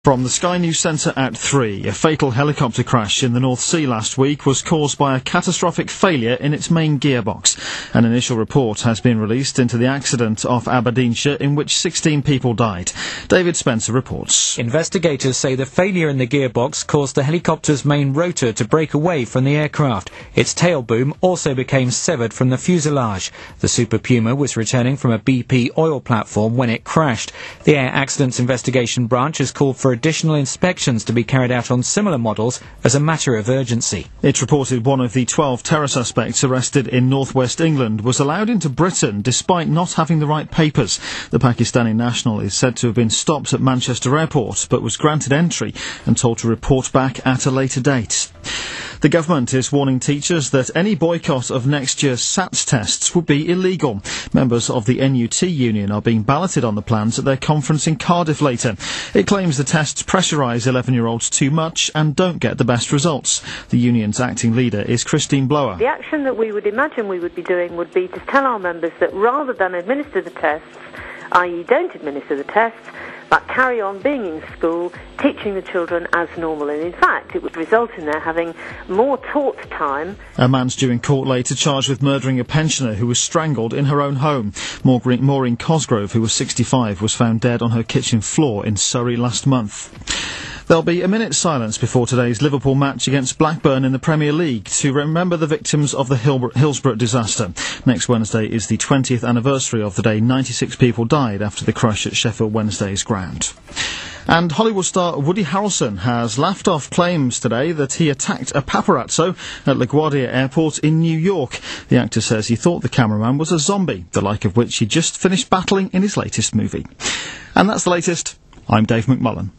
From the Sky News Centre at 3, a fatal helicopter crash in the North Sea last week was caused by a catastrophic failure in its main gearbox. An initial report has been released into the accident off Aberdeenshire in which 16 people died. David Spencer reports. Investigators say the failure in the gearbox caused the helicopter's main rotor to break away from the aircraft. Its tail boom also became severed from the fuselage. The Super Puma was returning from a BP oil platform when it crashed. The Air Accidents Investigation Branch has called for additional inspections to be carried out on similar models as a matter of urgency. It's reported one of the 12 terror suspects arrested in northwest England was allowed into Britain despite not having the right papers. The Pakistani national is said to have been stopped at Manchester Airport but was granted entry and told to report back at a later date. The government is warning teachers that any boycott of next year's SATs tests would be illegal. Members of the NUT union are being balloted on the plans at their conference in Cardiff later. It claims the tests pressurise 11-year-olds too much and don't get the best results. The union's acting leader is Christine Blower. The action that we would imagine we would be doing would be to tell our members that rather than administer the tests, i.e. don't administer the tests, but carry on being in school, teaching the children as normal. And in fact, it would result in their having more taught time. A man's due in court later charged with murdering a pensioner who was strangled in her own home. Maureen Cosgrove, who was 65, was found dead on her kitchen floor in Surrey last month. There'll be a minute's silence before today's Liverpool match against Blackburn in the Premier League to remember the victims of the Hillsborough disaster. Next Wednesday is the 20th anniversary of the day 96 people died after the crash at Sheffield Wednesday's ground. And Hollywood star Woody Harrelson has laughed off claims today that he attacked a paparazzo at LaGuardia Airport in New York. The actor says he thought the cameraman was a zombie, the like of which he just finished battling in his latest movie. And that's the latest. I'm Dave McMullen.